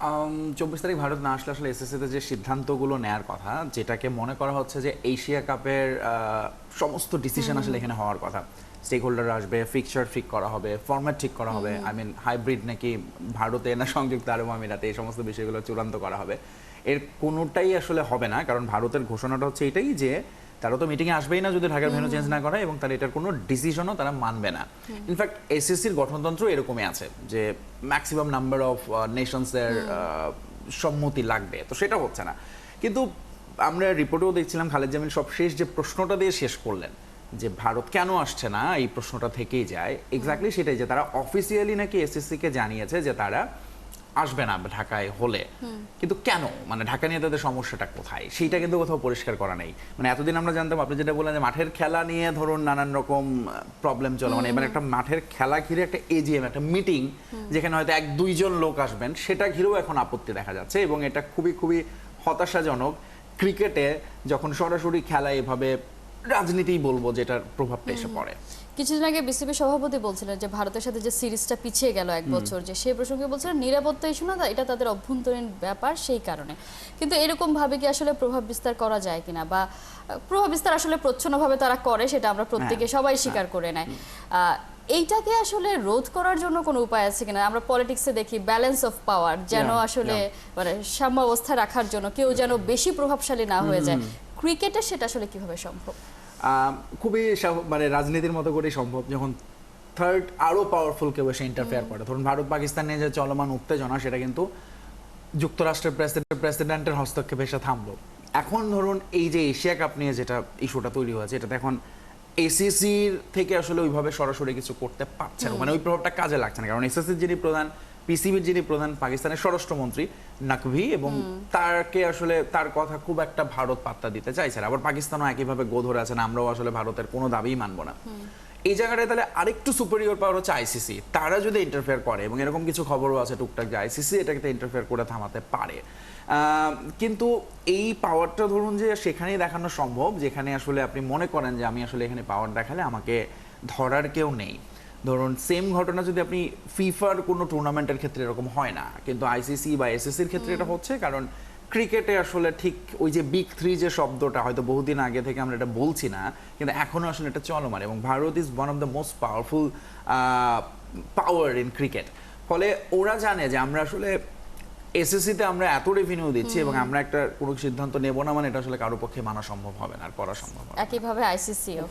24 তারিখ ভারত না আসলে আসলে এসএসসিতে যে সিদ্ধান্তগুলো নেয়ার কথা, যেটাকে মনে করা হচ্ছে যে এশিয়া কাপের সমস্ত ডিসিশন আসলে এখানে হওয়ার কথা। স্টেক হোল্ডার আসবে, ফিক্সচার ঠিক করা হবে, ফরম্যাট ঠিক করা হবে, আই মিন হাইব্রিড নাকি ভারতে না সংযুক্ত আরব আমিরাতে, এই সমস্ত বিষয়গুলো চূড়ান্ত করা হবে। এর কোনোটাই আসলে হবে না, কারণ ভারতের ঘোষণাটা হচ্ছে এটাই যে তারা তো মিটিংয়ে আসবেই না যদি ঢাকার ভেন্যু চেঞ্জ না করে, এবং তারা এটার কোনো ডিসিশনও তারা মানবে না। ইনফ্যাক্ট এসএসসির গঠনতন্ত্র এরকমই আছে যে ম্যাক্সিমাম নাম্বার অফ নেশনসের সম্মতি লাগবে, তো সেটা হচ্ছে না। কিন্তু আমরা রিপোর্টেও দেখছিলাম খালেদ জামিল সবশেষ যে প্রশ্নটা দিয়ে শেষ করলেন যে ভারত কেন আসছে না, এই প্রশ্নটা থেকেই যায় এক্স্যাক্টলি সেটাই, যে তারা অফিসিয়ালি নাকি এসএসসিকে জানিয়েছে যে তারা আসবে না ঢাকায় হলে, কিন্তু কেন, মানে ঢাকা নিয়ে তাদের সমস্যাটা কোথায় সেইটা কিন্তু কোথাও পরিষ্কার করা নেই। মানে এতদিন আমরা জানতাম, আপনি যেটা বললেন যে মাঠের খেলা নিয়ে ধরুন নানান রকম প্রবলেম চলে, মানে এবার একটা মাঠের খেলা ঘিরে একটা এজিএম, একটা মিটিং যেখানে হয়তো 1-2 জন লোক আসবেন, সেটা ঘিরেও এখন আপত্তি দেখা যাচ্ছে, এবং এটা খুবই খুবই হতাশাজনক। ক্রিকেটে যখন সরাসরি খেলা এভাবে রাজনীতিই বলবো যেটার প্রভাবটা এসে পড়ে। কিছুদিন আগে বিসিবি সভাপতি বলছিলেন যে ভারতের সাথে যে সিরিজটা পিছিয়ে গেল 1 বছর, যে সেই প্রসঙ্গে বলছিলেন নিরাপত্তা ইস্যু না, এটা তাদের অভ্যন্তরীণ ব্যাপার, সেই কারণে। কিন্তু এরকম ভাবে কি আসলে প্রভাব বিস্তার করা যায় কিনা, বা প্রভাব বিস্তার আসলে প্রচ্ছন্নভাবে তারা করে, সেটা আমরা প্রত্যেকে সবাই স্বীকার করে নেয়। এইটাকে আসলে রোধ করার জন্য কোনো উপায় আছে কিনা? আমরা পলিটিক্সে দেখি ব্যালেন্স অফ পাওয়ার যেন আসলে মানে সাম্যাবস্থা রাখার জন্য কেউ যেন বেশি প্রভাবশালী না হয়ে যায়। ক্রিকেটে সেটা আসলে কিভাবে সম্ভব? খুবই মানে রাজনীতির মতো করেই সম্ভব, যখন থার্ড আরো পাওয়ারফুল কেউ এসে ইন্টারফেয়ার করে। ধরুন ভারত পাকিস্তান নিয়ে যে চলমান উত্তেজনা, সেটা কিন্তু যুক্তরাষ্ট্রের প্রেসিডেন্টের হস্তক্ষেপে এসে থামলো। এখন ধরুন এই যে এশিয়া কাপ নিয়ে যেটা ইস্যুটা তৈরি হয়েছে, এটাতে এখন এসিসির থেকে আসলে ওইভাবে সরাসরি কিছু করতে পারছে না, মানে ওই প্রভাবটা কাজে লাগছে না, কারণ এসএসসির যিনি প্রধান, পিসিবির যিনি প্রধান পাকিস্তানের স্বরাষ্ট্রমন্ত্রী নাকভি, এবং তাকে আসলে তার কথা খুব একটা ভারত পাত্তা দিতে চাইছে না। আবার পাকিস্তানও একইভাবে গো ধরে আছে না, আমরাও আসলে ভারতের কোনো দাবিই মানবো না। এই জায়গাটায় তাহলে আরেকটু সুপিরিয়র পাওয়ার হচ্ছে আইসিসি, তারা যদি ইন্টারফেয়ার করে, এবং এরকম কিছু খবরও আছে টুকটাক যে আইসিসি এটাকে ইন্টারফেয়ার করে থামাতে পারে। কিন্তু এই পাওয়ারটা ধরুন যে সেখানেই দেখানো সম্ভব যেখানে আসলে আপনি মনে করেন যে আমি আসলে এখানে পাওয়ার দেখালে আমাকে ধরার কেউ নেই। ধরুন সেম ঘটনা যদি আপনি ফিফার কোনো টুর্নামেন্টের ক্ষেত্রে এরকম হয় না, কিন্তু আইসিসি বা এসএসসির ক্ষেত্রে এটা হচ্ছে, কারণ ক্রিকেটে আসলে ঠিক ওই যে বিগ থ্রি যে শব্দটা হয়তো বহুদিন আগে থেকে আমরা এটা বলছি না, কিন্তু এখনো আসলে এটা চলমান, এবং Bharat is one of the most powerful power in cricket. ফলে ওরা জানে যে আমরা আসলে এসএসসিতে আমরা এত রেভিনিউ দিচ্ছি এবং আমরা একটা কোনো সিদ্ধান্ত নেব না, মানে এটা আসলে কারো পক্ষে মানা সম্ভব হবে না আর করা সম্ভব হবে না। একইভাবে আইসিসিও